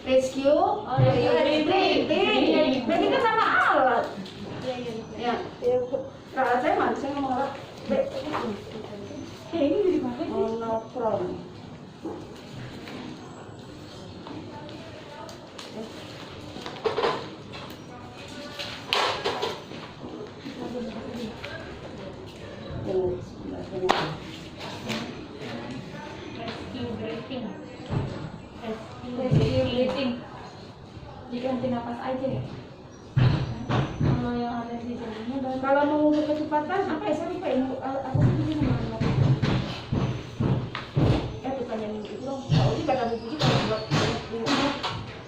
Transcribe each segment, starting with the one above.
Rescue, reading kan nama alat. Ya, alat saya mana? Saya ngomong alat. Ini dari mana sih? Monokrom. Rescue breathing. Diganti nafas aja ya. Kalau yang ada di jadinya baru. Kalau mau ukur kecepatan, apa ya? Saya lupa ini apa sih ini namanya? Bukan yang itu dong. Kalau ini kata buku kita buat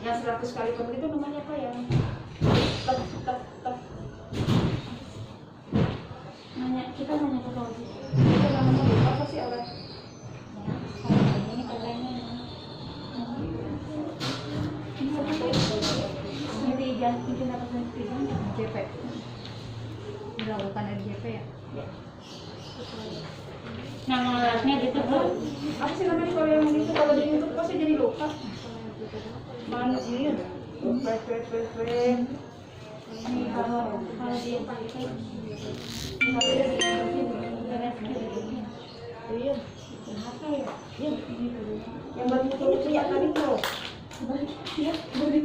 yang 100 kali per menit itu namanya apa ya? Tep. Kita nanya ke Roji. Itu namanya apa sih alat? Ini katanya. Jadi jangan bikin nafas sendiri. JP dilakukan RJP ya? Nama alatnya gitu Bu. Apa sih namanya kalau yang itu kalau di YouTube pasti jadi lupa. Mana ini? Ini kalau dia pakai Iya. Apa ya? Iya. Yang buat itu ya tadi tuh. ya boleh.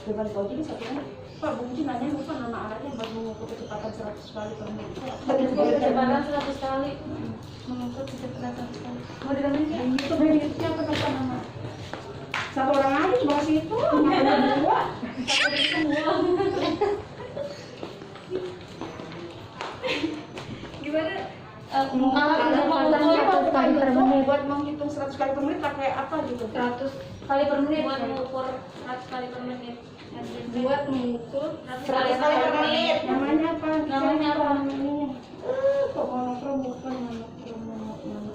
Depan kau jadi satunya. Pak, mungkin nanya lupa nama alatnya buat mengukur kecepatan 100 kali per menit. Kecepatan 100 kali. Mengukur kecepatan 100 kali. Mau dilakukan ya? Itu benefitnya apa nama? Satu orang aja cuma situ, ada dua. Gimana? Buat menghitung 100 kali per menit pakai apa gitu? 100 kali per menit buat mengukur 100 kali per menit. Buat mengukur 100 kali per menit. Namanya apa? Namanya apa? Kok monokrom bukan monokrom.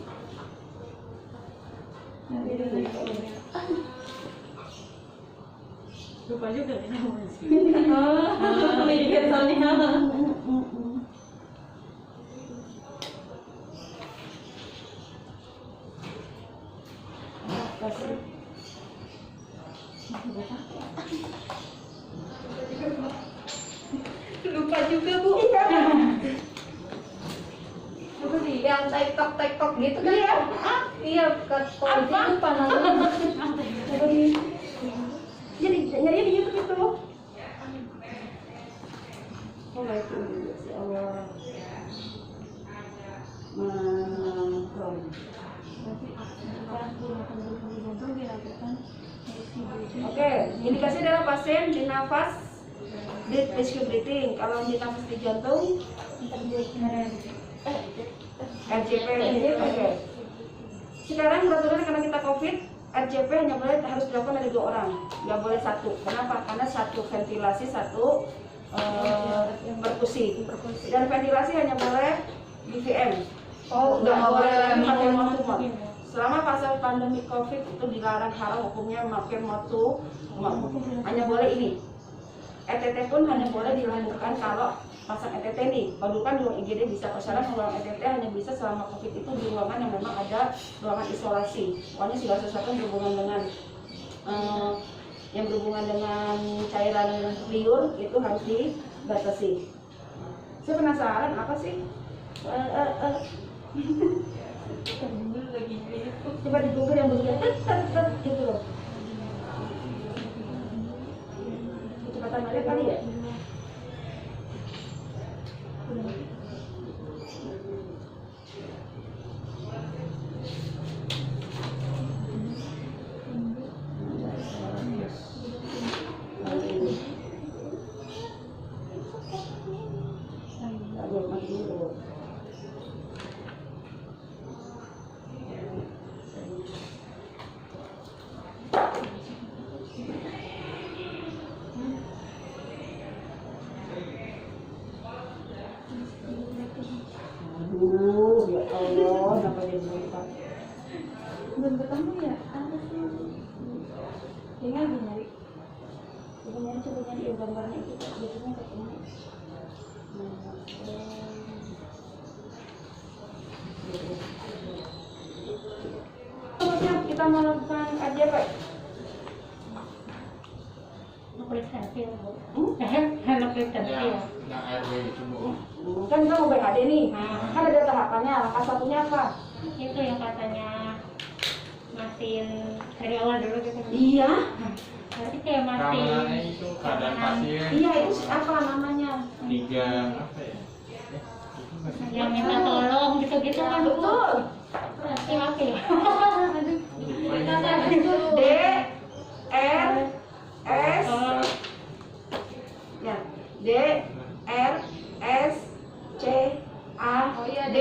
Lupa juga ya namanya sih. Oh, mikir soalnya. Lupa juga Bu. Apa sih? Yang TikTok gitu kan? Iya. Iya, ke Apa? lupa namanya. Jadi nyari di YouTube itu. Oh itu si Allah. Monokrom. Oke, indikasi adalah pasien di nafas di rescue breathing. Kalau di nafas di jantung, RJP. Oke. Sekarang peraturan karena kita COVID, RJP hanya boleh harus dilakukan dari 2 orang, nggak boleh 1. Kenapa? Karena 1 ventilasi, 1 perkusi. Dan ventilasi hanya boleh BVM. Oh, Nggak boleh lagi pakai minum. mouth-to-mouth. Selama fase pandemi COVID itu dilarang, haram hukumnya pakai mouth-to-mouth. Hanya boleh ini. ETT pun hanya boleh dilakukan kalau pasang ETT nih. Kalau kan di ruang IGD bisa, persyarat ruang ETT hanya bisa selama COVID itu di ruangan yang memang ada ruangan isolasi. Pokoknya segala sesuatu yang berhubungan dengan cairan liur itu harus dibatasi. Saya penasaran apa sih? Coba di Google yang begini, gitu loh. Kecepatan aja kali ya? Aduh, ya Allah, kenapa dia lupa? Belum ketemu ya? Apa sih? Kayaknya lagi nyari. Coba nyari gambarnya itu, biasanya ketemu. kita melakukan AJP? Nuklir sensil, Bu. Nuklir sensil. Yang RW itu Bu. Kan kita mau BHD nih, kan ada tahapannya. Langkah satunya apa? Itu yang katanya masin dari awal dulu gitu. Iya. Berarti kayak masin. Keamanannya itu keadaan pasien. Iya, itu apa namanya? 3 apa ya? Yang minta tolong gitu-gitu kan, Bu. Betul. Laki-laki. D R S ya D R S C A D.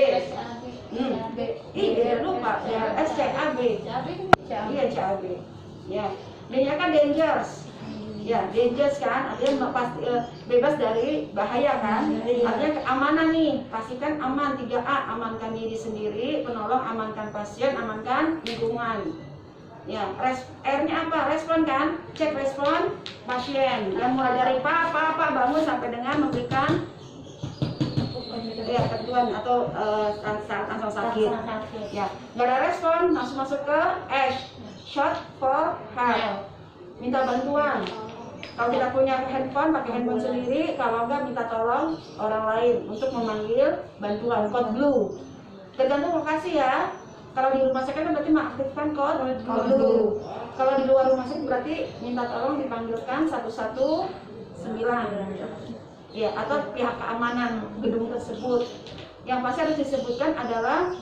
Ih, dia lupa. D R S C A B. Iya, C A B. Ya, D-nya kan dangerous. Ya, dangerous kan, artinya bebas dari bahaya kan. Artinya keamanan nih, pastikan aman. 3A, amankan diri sendiri, penolong amankan pasien, amankan lingkungan. Ya, R-nya apa? Respon kan? Cek respon pasien. Yang mulai dari pak bangun sampai dengan memberikan ya ketentuan atau saat langsung sakit. Ya, nggak ada respon, langsung masuk ke S, short for help. Minta bantuan. Kalau kita punya handphone, pakai handphone sendiri. Kalau enggak, minta tolong orang lain untuk memanggil bantuan. Code blue. Tergantung lokasi ya. Kalau di rumah sakit kan berarti mengaktifkan code blue. Kalau di luar rumah sakit berarti minta tolong dipanggilkan 119. Ya, atau pihak keamanan gedung tersebut. Yang pasti harus disebutkan adalah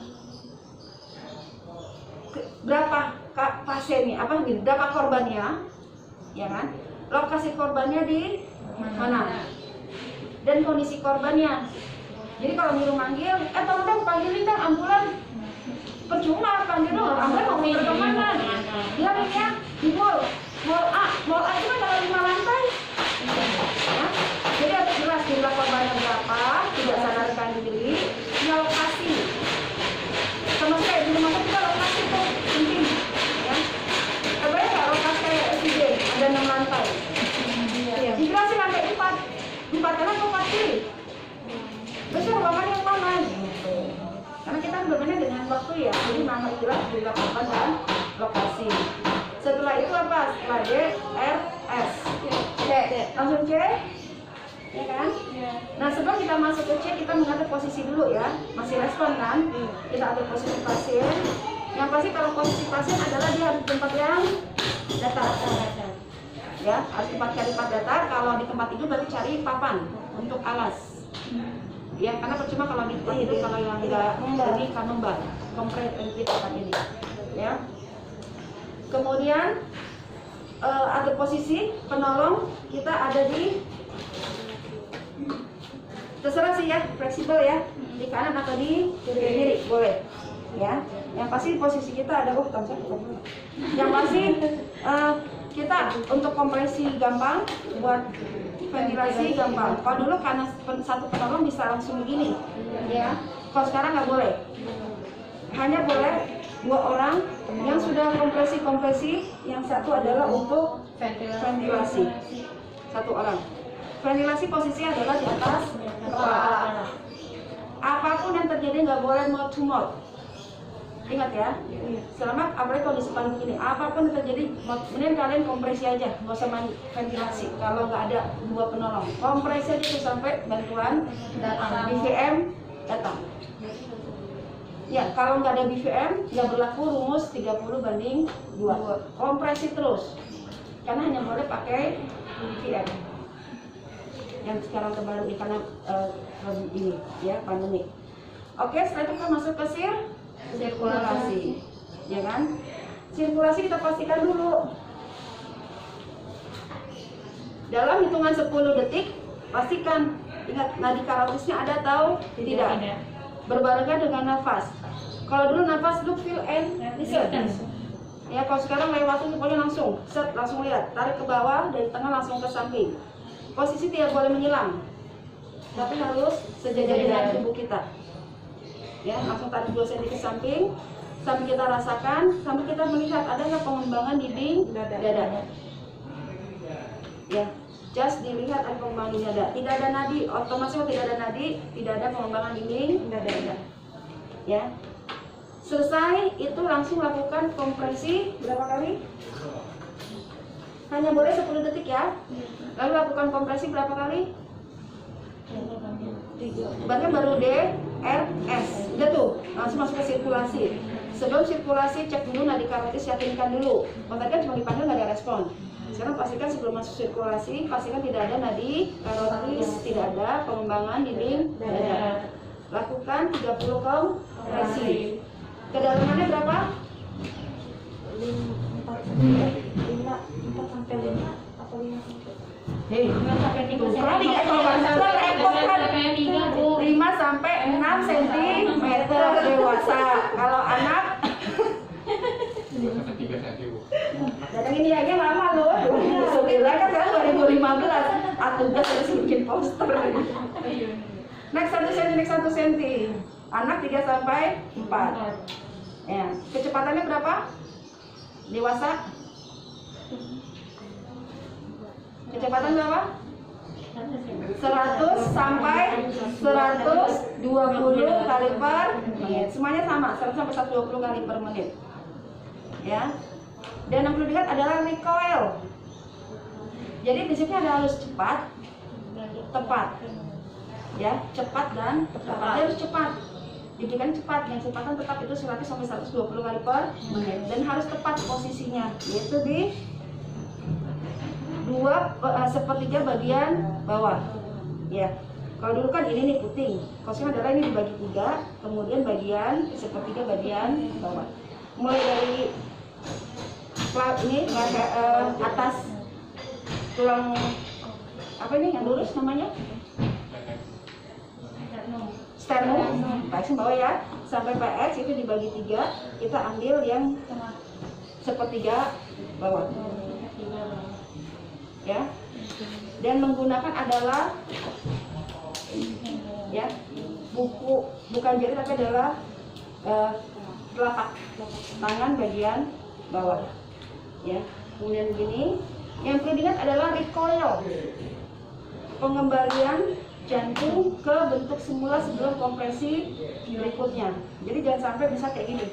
berapa pasiennya, berapa korbannya, ya kan? Lokasi korbannya di mana? Dan kondisi korbannya. Jadi kalau nyuruh manggil, tolong dong panggilin dong ambulan. Percuma panggil dong ambulan mau ke mana? Dia ya di mall A itu kan ada 5 lantai. Ya. Jadi harus jelas jumlah korbannya berapa, tidak sadarkan diri, punya lokasi. Sama sekali di rumah sakit juga lokasi itu penting. Ya. Kebayang nggak lokasi kayak SID ada 6 lantai. Dijelasin lantai 4 karena tempat kiri. Terus ruangan yang mana? Karena kita bermain dengan waktu ya, jadi mana jelas jumlah korban dan lokasi. Setelah itu apa? Setelah D, R, S, C. Langsung C, ya kan? Nah sebelum kita masuk ke C, kita mengatur posisi dulu ya. Masih respon kan? Kita atur posisi pasien. Yang pasti kalau posisi pasien adalah dia harus di tempat yang datar. Ya, harus tempat datar. Kalau di tempat itu berarti cari papan untuk alas. Ya, karena percuma kalau di tempat itu kalau yang enggak ini kan membal komprehensif papan ini. Ya. Kemudian atur posisi penolong kita ada di terserah sih ya, fleksibel ya, di kanan atau di kiri boleh. Ya, yang pasti posisi kita ada yang pasti kita untuk kompresi gampang, buat ventilasi gampang. Kalau dulu karena satu penolong bisa langsung begini, ya. Kalau sekarang nggak boleh. Hanya boleh 2 orang yang sudah kompresi. Yang satu adalah untuk ventilasi. 1 orang. Ventilasi posisinya adalah di atas kepala. Apapun yang terjadi nggak boleh mouth to mouth. Ingat ya, selama apalagi kalau di sepan begini, apapun yang terjadi, mending kalian kompresi aja, nggak usah main ventilasi. Kalau nggak ada 2 penolong, kompresi aja tuh sampai bantuan datang, BVM datang. Ya, kalau nggak ada BVM, nggak berlaku rumus 30/2. Kompresi terus, karena hanya boleh pakai BVM. Yang sekarang terbaru ini karena ini ya pandemi. Oke, setelah itu kita masuk ke sirkulasi, ya kan? Sirkulasi kita pastikan dulu. Dalam hitungan 10 detik, pastikan ingat nadi karotisnya ada atau tidak. Berbarengan dengan nafas. Kalau dulu nafas look, feel, and listen. Ya, kalau sekarang lewat itu pokoknya langsung, langsung lihat, tarik ke bawah dari tengah langsung ke samping. Posisi tidak boleh menyilang, tapi harus sejajar dengan tubuh kita. Ya, langsung tarik 2 cm ke samping, sampai kita rasakan, sampai kita melihat ada nggak pengembangan dinding dada. Ya, just dilihat ada pengembangan dinding dada. Tidak ada nadi, otomatis tidak ada nadi, tidak ada pengembangan dinding dada. Ya, Selesai itu langsung lakukan kompresi berapa kali? Hanya boleh 10 detik ya. Lalu lakukan kompresi berapa kali? Bahkan baru DRS. Udah tuh, langsung masuk ke sirkulasi. Sebelum sirkulasi cek dulu nadi karotis, yakinkan dulu. Tadi kan cuma dipanggil nggak ada respon. Sekarang pastikan sebelum masuk sirkulasi, pastikan tidak ada nadi karotis, tidak ada pengembangan dinding dada. Lakukan 30 kompresi. Kedalamannya berapa? 4 sampai 5 atau 5 sampai. Hei, 5 sampai 3 tuh, cm. kalau tidak kalau nggak salah repot kan. 5 sampai 6 cm dewasa. Kalau anak, 2 sampai 3 cm. datang ini aja lama loh. Alhamdulillah kan sekarang 2015. Tugas harus bikin poster. Next 1 cm, next 1 cm. Anak 3 sampai 4. Ya, kecepatannya berapa? Dewasa? Kecepatan berapa? 100 sampai 120 kali per menit. Semuanya sama, 100 sampai 120 kali per menit. Ya. Dan yang perlu dilihat adalah recoil. Jadi prinsipnya ada harus cepat, tepat. Ya, cepat dan tepat. Dia harus cepat. Diberikan cepat, yang kecepatan tetap itu 100 sampai 120 kali per menit dan harus tepat posisinya, yaitu di 2/3 bagian bawah. Ya, kalau dulu kan ini nih puting, kosnya adalah ini dibagi 3, kemudian bagian 1/3 bagian bawah. Mulai dari ini atas tulang apa ini yang lurus namanya? Sternum, baik bawah ya, sampai PX itu dibagi 3, kita ambil yang 1/3 bawah, ya. Dan menggunakan adalah ya bukan jari tapi adalah telapak tangan bagian bawah, ya. Kemudian begini, yang perlu diingat adalah recoil, pengembalian jantung ke bentuk semula sebelum kompresi berikutnya. Jadi jangan sampai bisa kayak gini.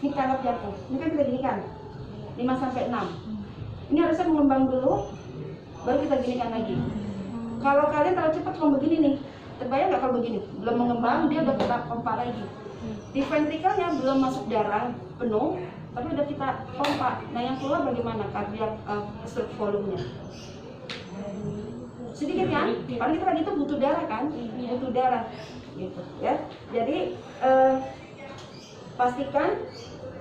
Ini tangkap jantung. Ini kan kita ginikan 5 sampai 6. Ini harusnya mengembang dulu, baru kita ginikan lagi. Kalau kalian terlalu cepat kalau begini nih, terbayang nggak kalau begini? Belum mengembang, dia udah kita pompa lagi. Di ventrikelnya belum masuk darah penuh, tapi udah kita pompa. Nah yang keluar bagaimana? Kardiak stroke volumenya sedikit kan? Paling kita tadi itu butuh darah kan? Butuh darah, gitu ya. Jadi pastikan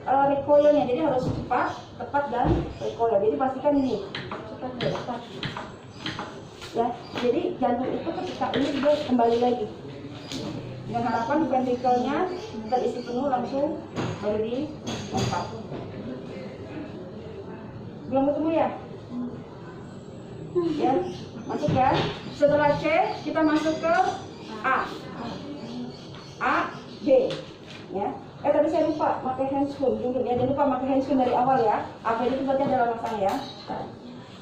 recoilnya, jadi harus cepat, tepat dan recoil. Jadi pastikan ini cepat, tepat. Ya, jadi jantung itu ketika ini dia kembali lagi. Dengan harapan ventrikelnya terisi penuh langsung baru dipompa. Belum ketemu ya? Ya, masuk ya. Setelah C kita masuk ke A, B, ya. Tadi saya lupa pakai handscoon dulu ya. Jangan lupa pakai handscoon dari awal ya. A B itu berarti adalah masang ya.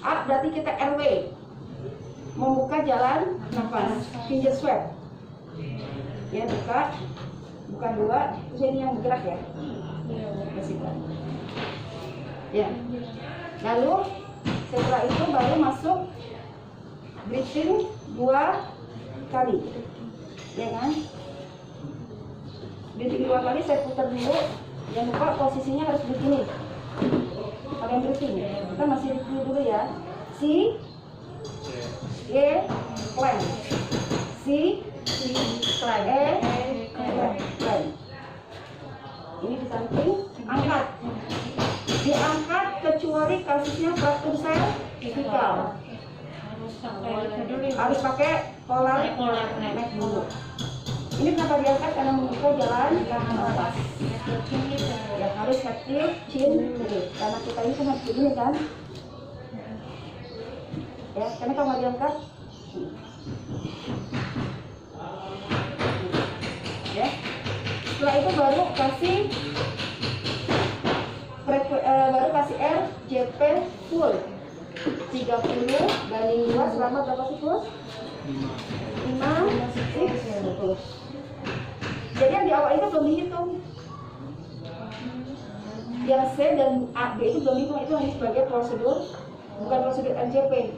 A berarti kita airway, membuka jalan nafas, finger swab. Ya, buka 2, terus ini yang bergerak ya. Ya. Lalu setelah itu baru masuk breathing 2 kali, ya kan? Breathing 2 kali saya putar dulu. Jangan lupa posisinya harus begini. Kalian breathing. Kita masih breathing dulu ya. C, E, plank. C, plank. E, plank. Ini di samping, angkat. Diangkat kecuali kasusnya fraktur servikal. Harus pakai polar neck dulu. Ini kenapa diangkat? Karena membuka jalan nafas. Ya, harus active chin dulu. Karena kita ini kan harus begini kan? Ya, karena kalau nggak diangkat, ya. Setelah itu baru kasih RJP full 30/2 selama berapa siklus? 5 siklus. Jadi yang di awal itu belum dihitung. Yang C dan A, B itu belum hitung, itu hanya sebagai prosedur, bukan prosedur RJP.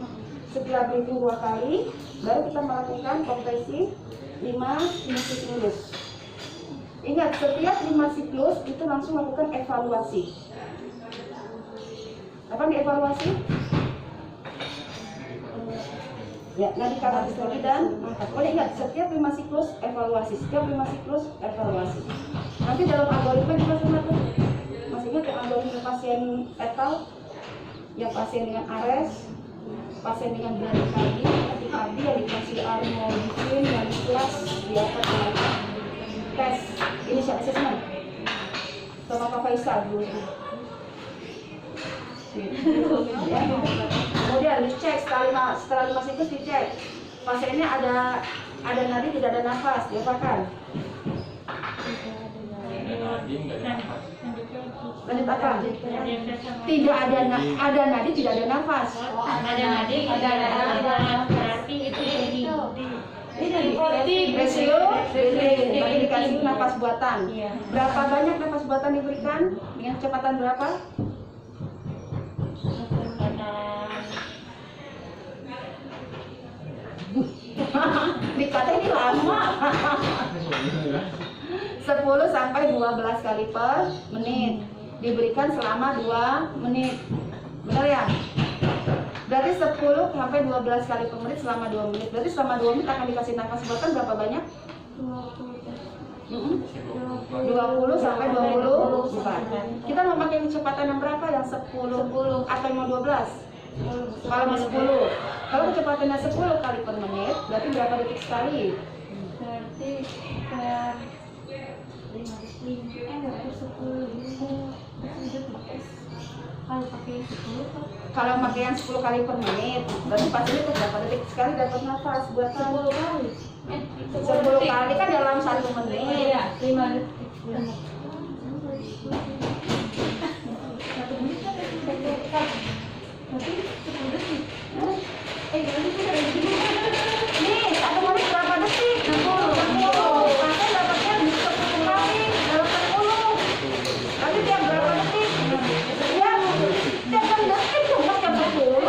Setelah briefing 2 kali, baru kita melakukan kompresi 5 siklus. Ingat, setiap 5 siklus itu langsung lakukan evaluasi. Apa dievaluasi? Ya, nanti karakteristik lagi dan angka. Pokoknya ingat, setiap 5 siklus evaluasi, setiap 5 siklus evaluasi. Nanti dalam algoritma juga sama tuh. Masih ingat yang algoritma pasien etal, yang pasien dengan ARES, pasien dengan bradikardi, takikardi yang dikasih armoxicillin dan kelas di atas tes initial assessment sama Pak Faisal dulu. Ya. Kemudian dicek setelah 5 siklus dicek pasiennya ada nadi, tidak ada nafas, diapakan? Lanjut apa? Tidak ada nadi, tidak ada nafas. Ada nadi, ada nafas, berarti itu Resio, bagi dikasih nafas buatan. Berapa banyak nafas buatan diberikan? Dengan kecepatan berapa? Dikata ini lama. 10 sampai 12 kali per menit. Diberikan selama 2 menit. Benar ya? Berarti 10 sampai 12 kali per menit selama 2 menit. Berarti selama 2 menit akan dikasih nafas buatan berapa banyak? 20 sampai 24. Kita mau pakai kecepatan yang berapa? Yang 10 atau yang mau 12? Kalau mau 10. Kalau kecepatannya 10 kali per menit, berarti berapa detik sekali? Berarti per 10. Kalau pakai yang 10 kali per menit, berarti pastinya itu berapa detik sekali dapat nafas buat 10 kali. 10 kali kan dalam 1 menit. Iya, 5 detik. 1 menit kan detik. Berarti 10 detik. Nih, 1 menit berapa detik? 60. Maka dapatnya 10 kali dalam 10. Tapi tiap berapa detik? Ya, tiap 6 detik cuma tiap 10.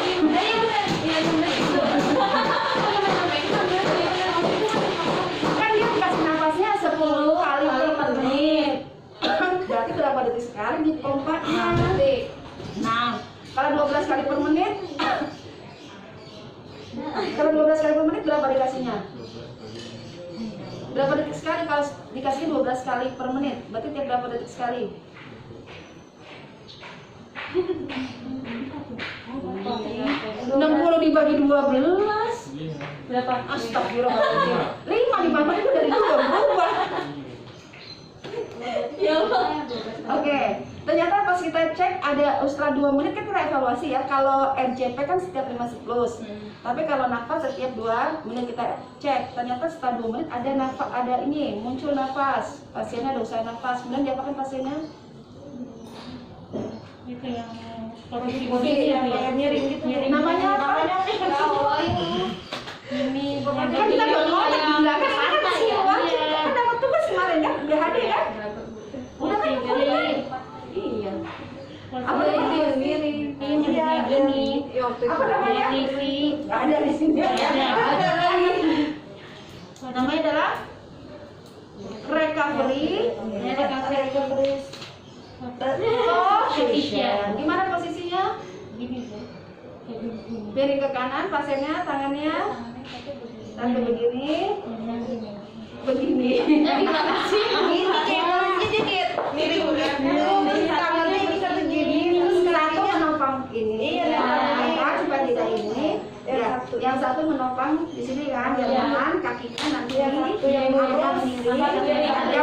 Kan dia dikasih nafasnya 10 kali per menit. Berarti berapa detik sekali di pompanya? Nah, kalau 12 kali per menit, kalau 12 kali per menit berapa dikasihnya? Berapa detik sekali kalau dikasih 12 kali per menit? Berarti tiap berapa detik sekali? 60 dibagi 12 Berapa? Astagfirullahaladzim. 5 dibagi itu dari 2 berubah. Ya Allah. Oke, ternyata pas kita cek ada setelah 2 menit kan kita evaluasi ya. Kalau RJP kan setiap 5 siklus. Tapi kalau nafas setiap 2 menit kita cek. Ternyata setelah 2 menit ada nafas, ada ini muncul nafas. Pasiennya ada usaha nafas. Kemudian diapakan pasiennya? itu yang Bodi yang nyering gitu. Namanya apa? ini Kan kita belum ngomong di belakang ada masih wakil. Kan dapat tugas kemarin ya, udah hadir kan? Udah kan? Iya. Apa namanya? ini Apa namanya? TV Ada di sini. Ada lagi. Namanya adalah recovery. Position. Gimana posisinya? Miring ke kanan, pasiennya tangannya sampai begini. Begini. Miring tangannya bisa begini. Terus satu menopang ini. Angkat supaya tidak ini. Ya, yang satu menopang di sini kan, yang kanan kakinya nanti yang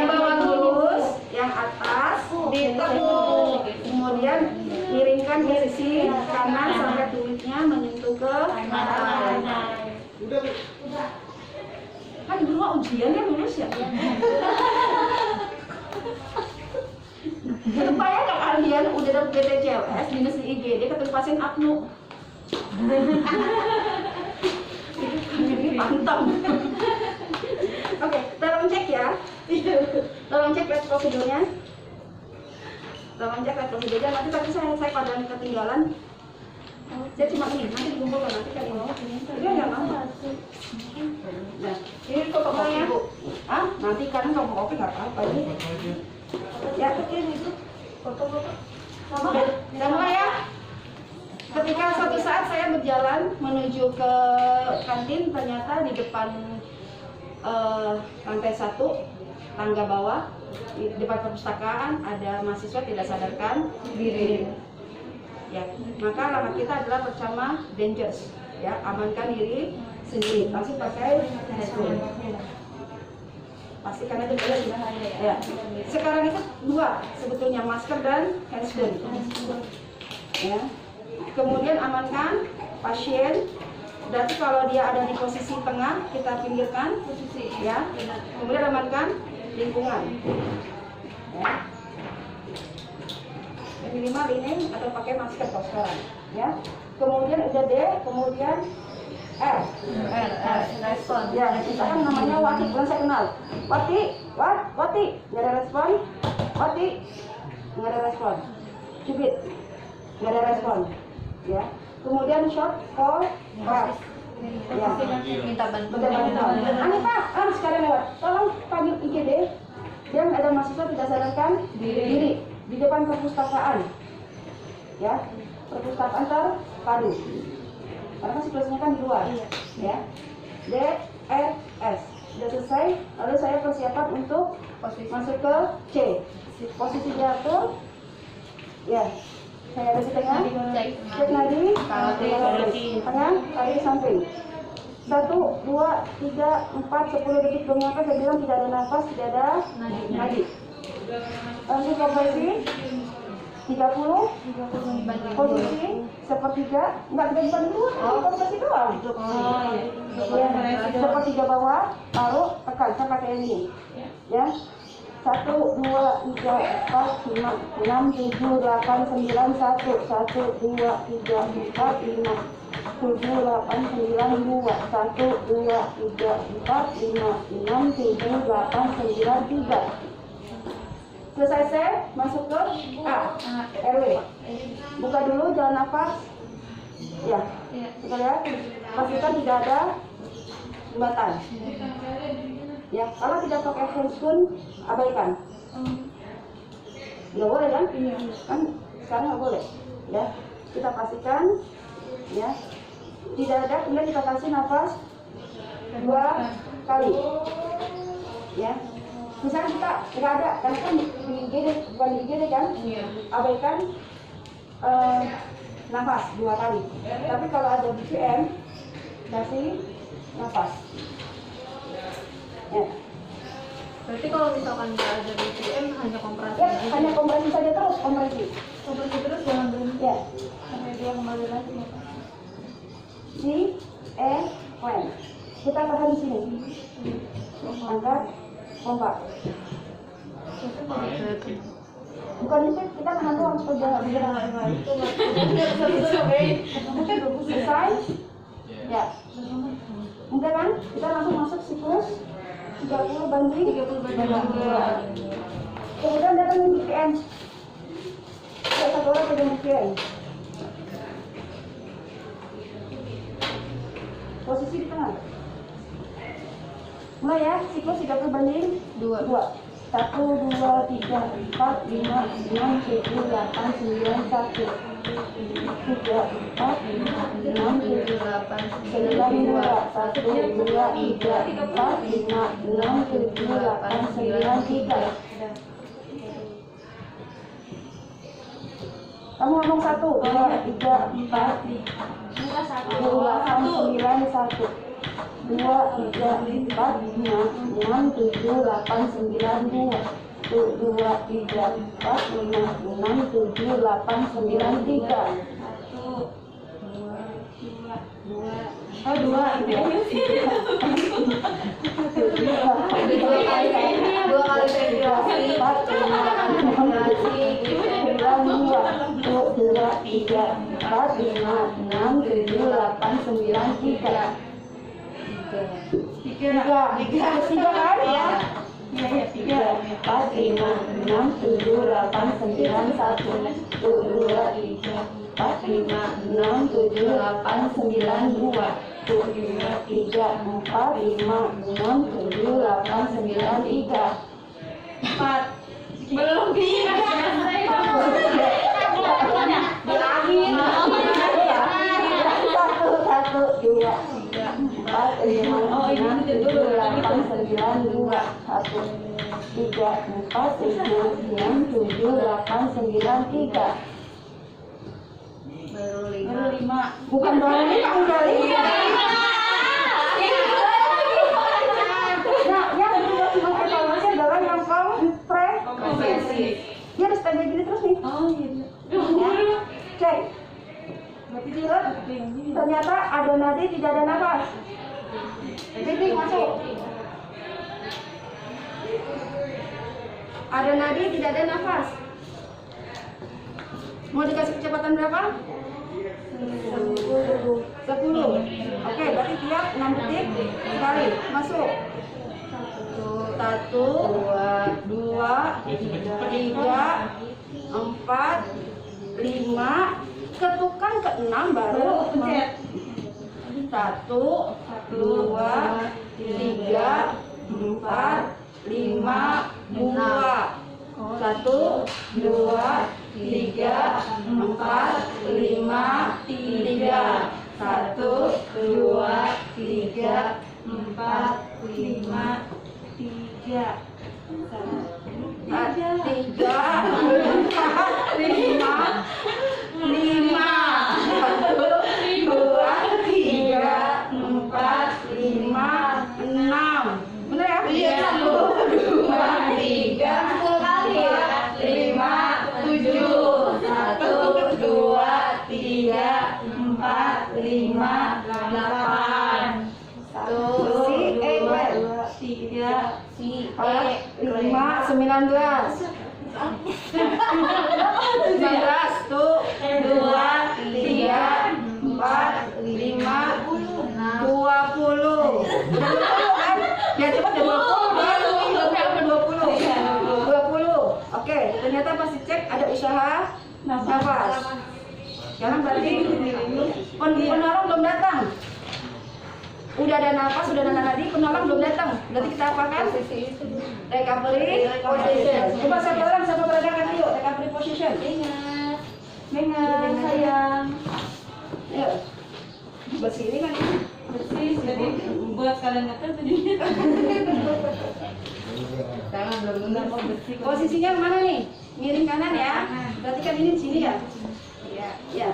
bawah lurus, yang atas ditekuk, kemudian miringkan ke sisi kanan sampai tulitnya menyentuh ke mata. Kan dulu mah ujiannya lulus ya. Kebayang nggak kalian udah dapet BPJS minus di IGD ketemu pasien apnu? Ini pantang. Oke, tolong cek ya. Tolong cek prosedurnya. tolong jaga kalau beda nanti tadi saya pada ketinggalan. Saya cuma ini nanti dikumpulkan nanti kan ini. Dia nggak mau. Nah, ini foto ya. Ah, nanti kan kalau kopi nggak apa-apa ini. Ya, kecil itu foto-foto. Sama ya. Ketika suatu saat saya berjalan menuju ke kantin, ternyata di depan lantai 1 tangga bawah di depan perpustakaan ada mahasiswa tidak sadarkan diri. Ya, maka langkah kita adalah pertama dangerous, ya, amankan diri sendiri. Langsung pakai handphone. Pastikan aja boleh ya. Sekarang itu 2 sebetulnya, masker dan handphone. Ya. Kemudian amankan pasien. Berarti kalau dia ada di posisi tengah, kita pinggirkan posisi, ya. Kemudian amankan lingkungan. Ya. Minimal ini atau pakai masker kalau sekarang, ya. Kemudian udah D, kemudian R. Respon. Ya, misalkan namanya Wati, bukan saya kenal. Wati, nggak ada respon. Wati, nggak ada respon. Cubit, nggak ada respon. Ya. Kemudian short call, ya. Minta bantuan. Ani Pak, sekarang lewat. Tolong panggil IGD yang ada mahasiswa tidak sadarkan diri di depan perpustakaan. Ya, perpustakaan terpadu. Karena kan situasinya kan di luar. Ya. D, R, S. Sudah selesai, lalu saya persiapan untuk masuk ke C. Posisi diatur. Ya. Saya ada di tengah. Cek nadi. Tengah, kaki samping. 1, 2, 3, 4, 10 detik berapa saya bilang tidak ada nafas, tidak ada nadi. Langsung kompresi 30, posisi sepertiga, enggak kita bukan dulu, kompresi doang. Sepertiga bawah, lalu tekan, saya pakai ini, ya. 1, 2, 3, 4, 5, 6, 7, 8, 9, 1, 1, 2, 3, 4, 5, 7, 8, 9, 2, 1, 2, 3, 4, 5, 6, 7, 8, 9, 3. Selesai saya masuk ke A, RW. Buka dulu, jalan nafas. Ya, kita lihat. Pastikan tidak ada jembatan. Ya, kalau tidak pakai handphone, abaikan. Nggak boleh kan? Kan sekarang nggak boleh. Ya, kita pastikan. Ya, tidak ada. Kemudian kita kasih nafas 2 kali. Ya. Misalnya kita nggak ada, karena kan di IGD, bukan di IGD kan? Abaikan nafas 2 kali. Tapi kalau ada BCM, kasih nafas. Ya. Berarti kalau misalkan nggak ada BCM hanya kompresi. Ya, hanya kompresi saja terus, kompresi. Kompresi terus jangan berhenti. Ya. Sampai dia kembali lagi. C, E, N. Kita tahan di sini. Angkat, pompa. Bukan itu, kita tahan doang supaya jangan bergerak. Selesai. Ya. Udah kan? Kita langsung masuk siklus 30 banding 2. Kemudian datang di BPN. Kita satu orang pegang BPN. Posisi di tengah. Mulai ya, siklus 30 banding 2. 1, 2, 3, 4, 5, 6, 7, 8, 9, 1. 3, 4, 5, 6, 7, 8, 9, 2. 1, 2, 3, 4, 5, 6, 7, 8, 9, 3. Kamu ngomong 1, 2, 3, 4, 8, 9, 1. 2, 3, 4, 5, 6, 7, 8, 9, 2. 1, 2, 3, 4, 5, 6, 7, 8, 9, 3. 1, 2, 3. Tiga kan? Ya. Iya, iya, 3, 4, 5, 6, 7, 8, 9, 1, 2, 3, 4, 5, 6, 7, 8, 9, 2, 2, 3, 4, 5, 6, 7, 8, 9, 3. 4. Belum bisa. Bilangin. 1, 2, 3, 4, 5, 6, 7, 8, 9, 2, 1, 3, 4, 5, 6, 7, 8, 9, 3. Baru 5. Bukan baru 5, udah 5. Nah, yang harus mengevaluasi adalah yang komprehensif. Dia harus tanda gini terus nih. Oh, iya. Cek. Berarti lihat, ternyata ada nadi, tidak ada nafas. Titik masuk. Ada nadi, tidak ada nafas. Mau dikasih kecepatan berapa? 10. Oke, berarti tiap 6 detik sekali. Masuk. 1, 2, 3, 4, 5. Ketukan ke 6 baru Pencet. 1, 2, 3, 4, 5, 2. 1, 2, 3, 4, 5, 3. 1, 2, 3, 4, 5, 3. 3, 4, 5, 5. 1, 2, 3, 4, 5, 6. Bener ya? Iya. 1, 2, 3, 4, 5, 7. 1, 2, 3, 4, 5, 8. 1, si, 5, 19. 19 tuh 2, 3, 4, 5, 20. Kan? Ya cepat ya 20. 20. Oke, ternyata pasti cek ada usaha nafas. Sekarang berarti penolong belum datang. Udah ada nafas, udah ada nadi, penolong belum datang. Berarti kita apakan? Recovery position. Coba satu orang satu pergerakan yuk. Recovery position. Ingat sayang. Ayo. Bersih ini kan? Bersih, jadi buat kalian ngetes jadi. Tangan belum benar mau bersih. Posisinya mana nih? Miring kanan ya. Berarti kan ini di sini ya? Iya. Iya.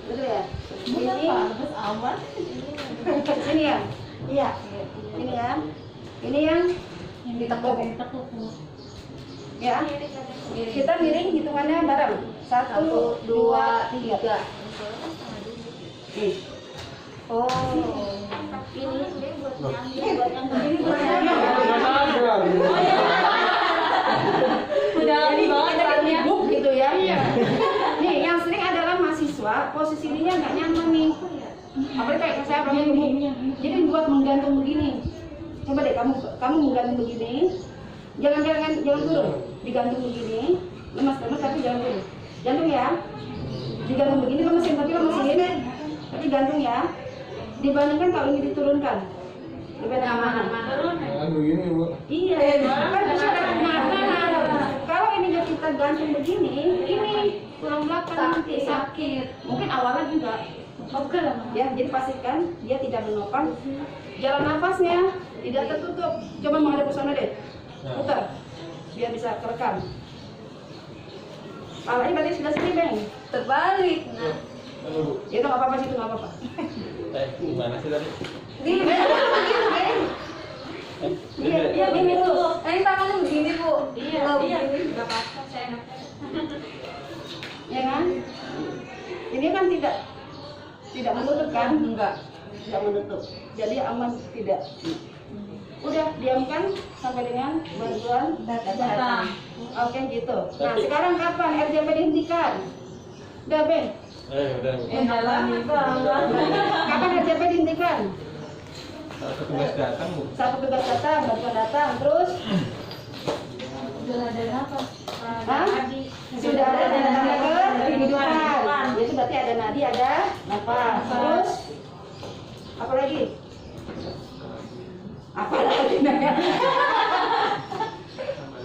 Betul ya? Ini Terus aman. sini ya? Iya. Ini ya. Ini yang ditekuk. Ya. Kita miring hitungannya bareng. 1, 2, 3. Nih. Oh. Ini buat yang begini buat yang Udah jadi banget kita perannya. ribut gitu ya. Nih, yang sering adalah mahasiswa posisinya nggak nyaman nih. Apalagi kayak saya orangnya begini. Jadi buat menggantung begini. Coba deh kamu menggantung begini. Jangan turun. Digantung begini. Lemas tapi jangan turun. Gantung ya. Digantung begini lemesin tapi lemesin. Tapi gantung ya. Dibandingkan kalau ini diturunkan. Lebih aman. Begini Bu. Iya, kan bisa ada kemana. Kalau ininya kita gantung begini, ini tulang belakang nanti sakit. Mungkin awalnya juga. Oke lah. Ya, jadi pastikan dia tidak menopang. Jalan nafasnya tidak tertutup. Coba menghadap ke sana deh. Putar. Biar bisa kerekam. Palanya berarti sebelah sini, Bang. Terbalik. Nah. Ya itu nggak apa-apa sih, itu nggak apa-apa. Gimana sih tadi? Begini, Bang. Iya, gini tuh. Ini tangannya begini, Bu. Iya, enggak apa-apa, saya enak. Ya kan? Ini kan tidak menutup kan? Enggak. Tidak menutup. Jadi aman tidak. Udah diamkan sampai dengan bantuan datang. Oke gitu. Nah sekarang kapan RJP dihentikan? Udah Ben? Udah. Dalami banget. Kapan RJP dihentikan? Petugas datang Bu. Saat petugas datang, bantuan datang, terus Sudah ada nafas. Hah? Sudah ada tanda-tanda kehidupan. Itu berarti ada nadi, ada nafas. Terus apa lagi? Apa lagi?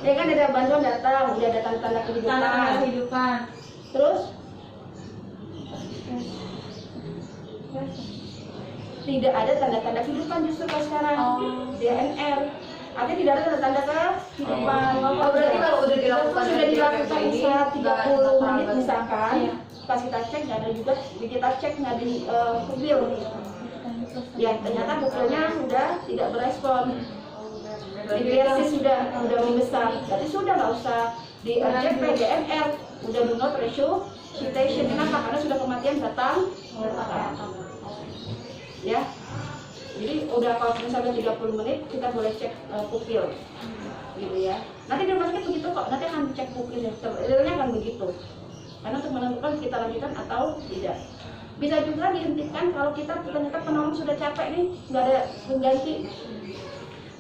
Ya kan ada bantuan datang, udah ada tanda-tanda kehidupan. Tanda kehidupan. Terus tidak ada tanda-tanda kehidupan justru kalau sekarang. DNR. Artinya tidak ada tanda-tanda kehidupan. Oh, berarti kalau udah dilakukan sudah dilakukan ini, usaha 30 menit nggak misalkan. Iya. Pas kita cek nggak ada juga, kita cek nggak di kubil. Ya ternyata kubilnya sudah tidak berespon. Deviasi sudah membesar. Berarti sudah nggak usah di RJP, DNR, udah do not resuscitation. Kenapa? Karena sudah kematian datang. Ya. Jadi udah kalau misalnya 30 menit kita boleh cek pupil, gitu ya. Nanti di rumah sakit begitu kok. Nanti akan dicek pupilnya. Realnya akan begitu. Karena untuk menentukan kita lanjutkan atau tidak. Bisa juga dihentikan kalau kita ternyata penolong sudah capek nih, nggak ada pengganti.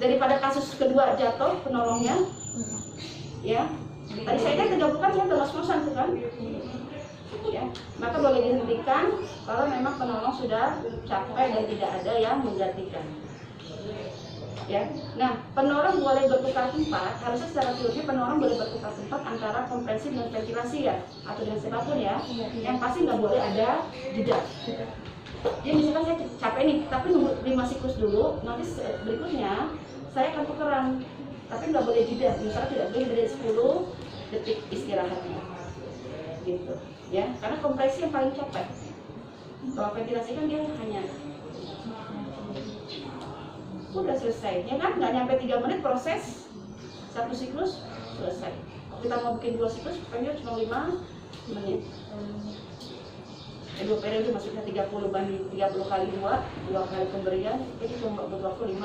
Daripada kasus kedua jatuh penolongnya, ya. Tadi saya kan 30 kan saya terus-terusan tuh kan. Ya, maka boleh dihentikan kalau memang penolong sudah capek dan tidak ada yang menggantikan. Ya, nah penolong boleh bertukar tempat. Harusnya secara teori penolong boleh bertukar tempat antara komprehensif dan ventilasi ya, atau dengan siapapun ya. Yang pasti nggak boleh ada jeda. Jadi misalkan saya capek nih, tapi nunggu 5 siklus dulu, nanti berikutnya saya akan tukeran, tapi nggak boleh jeda. Misalnya tidak boleh dari 10 detik istirahatnya, gitu. Ya, karena kompresi yang paling capek. Kalau ventilasi kan dia hanya udah selesai, ya kan? Nggak nyampe 3 menit proses satu siklus selesai. Kita mau bikin 2 siklus, periode cuma 5 menit. 2 periode maksudnya 30 banding 30 kali 2 kali pemberian, jadi cuma 25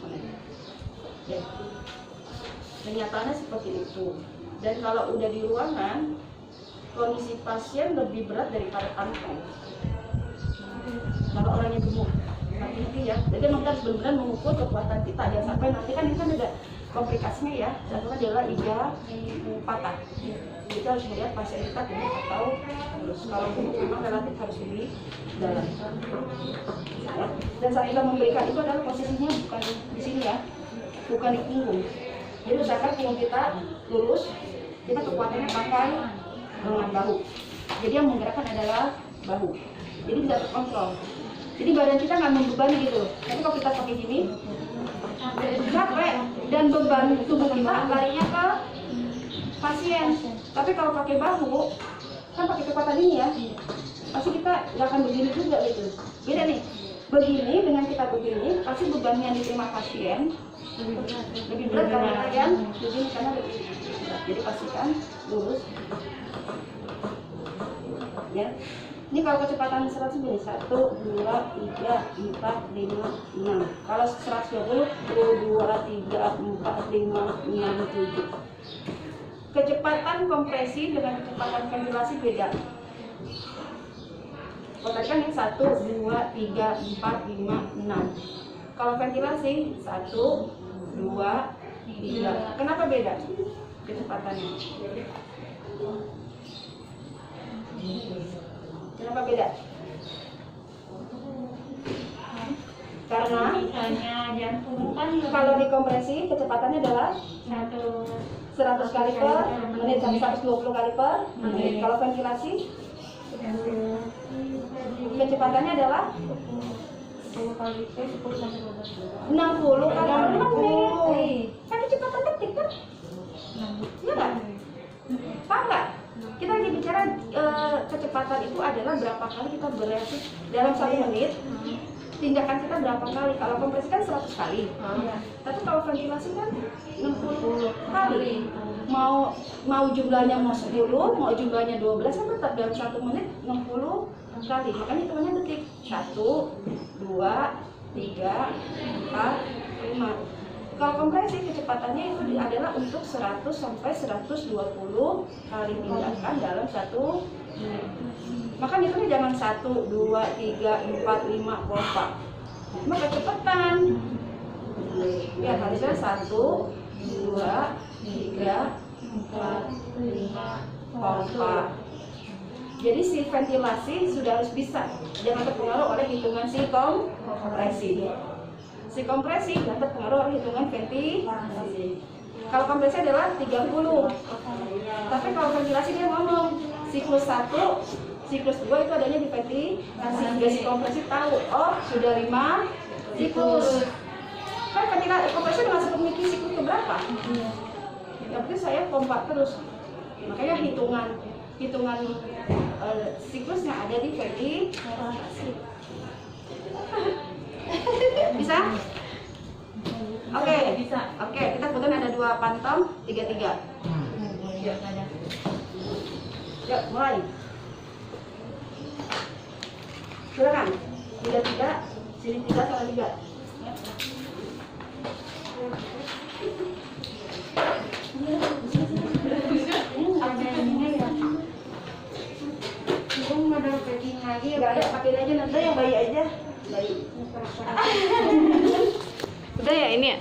menit. Ya. Kenyataannya seperti itu. Dan kalau udah di ruangan, kondisi pasien lebih berat daripada kantong. Kalau orangnya gemuk, hati-hati ya. Jadi memang harus benar-benar mengukur kekuatan kita. Jangan sampai nanti kan ini kan ada komplikasinya ya. Satunya adalah iga patah. Kita harus melihat pasien kita gemuk atau terus. Kalau gemuk memang relatif harus lebih dalam. Ya. Dan saat kita memberikan itu adalah posisinya bukan di sini ya, bukan di punggung. Jadi usahakan punggung kita lurus. Kita kekuatannya pakai dengan bahu. Jadi yang menggerakkan adalah bahu. Jadi tidak terkontrol. Jadi badan kita nggak membebani gitu. Tapi kalau kita pakai gini, capek dan beban tubuh kita larinya ke pasien. Tapi kalau pakai bahu, kan pakai kekuatan ini ya, pasti kita nggak akan begini juga gitu. Beda nih. Begini dengan kita begini, pasti beban yang diterima pasien lebih berat kalau kita yang begini karena lebih berat. Jadi pastikan lurus. Ya. Ini kalau kecepatan 100 begini 1, 2, 3, 4, 5, 6. Kalau 120 2, 3, 4, 5, 6, 7. Kecepatan kompresi dengan kecepatan ventilasi beda. Kalau tadi kan yang 1, 2, 3, 4, 5, 6. Kalau ventilasi 1, 2, 3. Kenapa beda kecepatannya? Kenapa beda? Karena misalnya jantung kan kalau dikompresi kecepatannya adalah 100 kali per menit sampai 120 kali per menit. Kalau ventilasi kecepatannya adalah 10 kali P 10 sampai 12. 60 kali per menit. Kan kecepatan detik kan? Iya nggak? Paham nggak? Kita lagi bicara kecepatan itu adalah berapa kali kita bereaksi dalam 1 menit. Tindakan kita berapa kali? Kalau kompresi kan 100 kali. Tapi kalau ventilasi kan 60 kali. Mau jumlahnya mau 10, mau jumlahnya 12 kan tetap dalam 1 menit 60 kali. Makanya hitungannya detik. 1, 2, 3, 4, 5. Kalau kompresi kecepatannya itu adalah untuk 100 sampai 120 kali tindakan dalam 1 menit. Makanya itu jangan 1, 2, 3, 4, 5, 4. Cuma kecepatan. Ya harusnya 1, 2, 3, 4, 5, kompa. Jadi si ventilasi sudah harus bisa, jangan terpengaruh oleh hitungan si kompresi. Si kompresi jangan terpengaruh oleh hitungan ventilasi. Kalau kompresi adalah 30. Tapi kalau ventilasi dia ngomong siklus 1, siklus 2 itu adanya di ventilasi. Jadi si kompresi tahu, oh sudah 5 siklus. Kan ventilasi kompresi udah masuk ke siklus ke berapa? Yang penting saya kompak terus. Makanya hitungan siklusnya ada di ventilasi. Bisa? Oke, Bisa. Oke, kita kebetulan ada 2 pantom, 3. Yuk, mulai. Silakan. 3, sini 3 sama 3. Belum ada packing lagi, udah ada, pakai aja nanti yang bayi aja. Bayi. Udah ya ini ya?